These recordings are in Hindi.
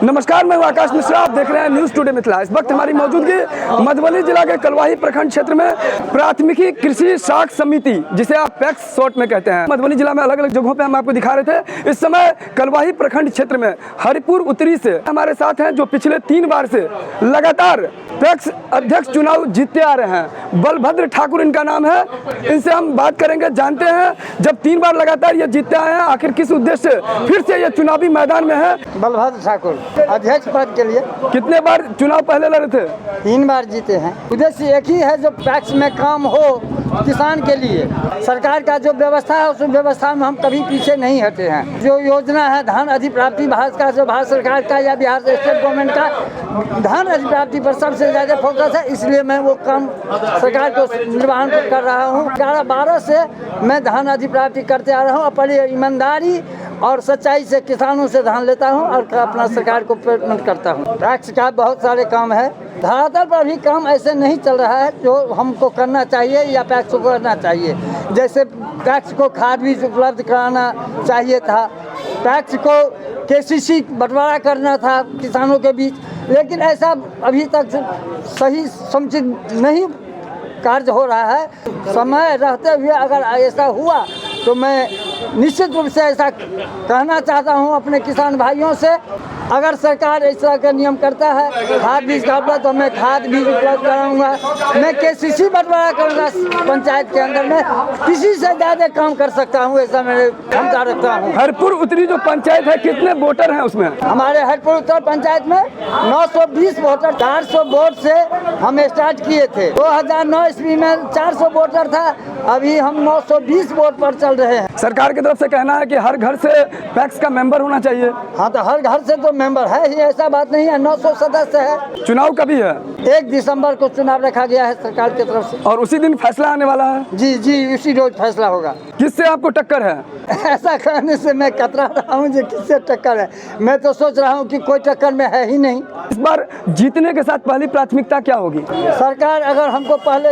नमस्कार, मैं आकाश मिश्रा। आप देख रहे हैं न्यूज़ टुडे मिथिला। इस वक्त हमारी मौजूदगी मधुबनी जिला के कलवाही प्रखंड क्षेत्र में प्राथमिकी कृषि साख समिति, जिसे आप पैक्स शॉर्ट में कहते हैं, मधुबनी जिला में अलग अलग जगहों पे हम आपको दिखा रहे थे। इस समय कलवाही प्रखंड क्षेत्र में हरिपुर उत्तरी से हमारे साथ हैं, जो पिछले 3 बार से लगातार पैक्स अध्यक्ष चुनाव जीतते आ रहे हैं। बलभद्र ठाकुर इनका नाम है। इनसे हम बात करेंगे, जानते हैं जब 3 बार लगातार ये जीतते आए हैं, आखिर किस उद्देश्य से फिर से ये चुनावी मैदान में है। बलभद्र ठाकुर अध्यक्ष पद के लिए कितने बार चुनाव पहले लड़े थे? 3 बार जीते हैं। उद्देश्य एक ही है, जो पैक्स में काम हो किसान के लिए। सरकार का जो व्यवस्था है, उस व्यवस्था में हम कभी पीछे नहीं हटे हैं। जो योजना है धान अधिप्राप्ति, भारत का जो भारत सरकार का या बिहार स्टेट गवर्नमेंट का धान अधिप्राप्ति पर सबसे ज़्यादा फोकस है, इसलिए मैं वो काम सरकार को निर्वहन कर रहा हूँ। 11-12 से मैं धान अधिप्राप्ति करते आ रहा हूँ। अपनी ईमानदारी और सच्चाई से किसानों से धान लेता हूं और अपना सरकार को पेमेंट करता हूं। पैक्स का बहुत सारे काम है, धरातल पर भी काम ऐसे नहीं चल रहा है जो हमको करना चाहिए या पैक्स को करना चाहिए। जैसे पैक्स को खाद बीज उपलब्ध कराना चाहिए था, पैक्स को केसीसी बंटवारा करना था किसानों के बीच, लेकिन ऐसा अभी तक सही समुचित नहीं कार्य हो रहा है। समय रहते हुए अगर ऐसा हुआ तो मैं निश्चित रूप से ऐसा कहना चाहता हूं अपने किसान भाइयों से, अगर सरकार इस तरह का नियम करता है खाद बीज का उपलब्ध, तो मैं खाद बीज उपलब्ध कराऊंगा। मैं केसीसी बंटवारा करूंगा पंचायत के अंदर में, किसी से ज़्यादा काम कर सकता हूं, ऐसा मैं क्षमता रखता हूं। हरिपुर उत्तरी जो पंचायत है, कितने वोटर हैं उसमें? हमारे हरिपुर उत्तर पंचायत में 920 वोटर, 400 वोट से हम स्टार्ट किए थे। 2009 ईस्वी में 400 वोटर था, अभी हम 920 वोट पर चल रहे हैं। सरकार की तरफ से कहना है कि हर घर से पैक्स का मेंबर होना चाहिए। हाँ, तो हर घर से तो मेंबर है ही, ऐसा बात नहीं है। 900 सदस्य है। चुनाव कभी है? 1 दिसंबर को चुनाव रखा गया है सरकार की तरफ से, और उसी दिन फैसला आने वाला है। जी, उसी रोज फैसला होगा। किससे आपको टक्कर है? ऐसा कहने से मैं कतरा रहा हूँ, जो किससे टक्कर है। मैं तो सोच रहा हूँ कि कोई टक्कर में है ही नहीं। इस बार जीतने के साथ पहली प्राथमिकता क्या होगी? सरकार अगर हमको पहले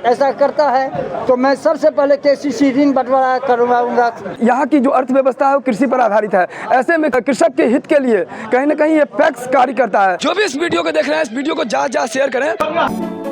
ऐसा करता है तो मैं सबसे पहले केसीसी ऋण बंटवारा करवाऊंगा। यहाँ की जो अर्थव्यवस्था है वो कृषि पर आधारित है। ऐसे में कृषक के हित के लिए कहीं न कहीं ये पैक्स कार्य करता है। जो भी इस वीडियो को देख रहे हैं, इस वीडियो को ज्यादा शेयर करें।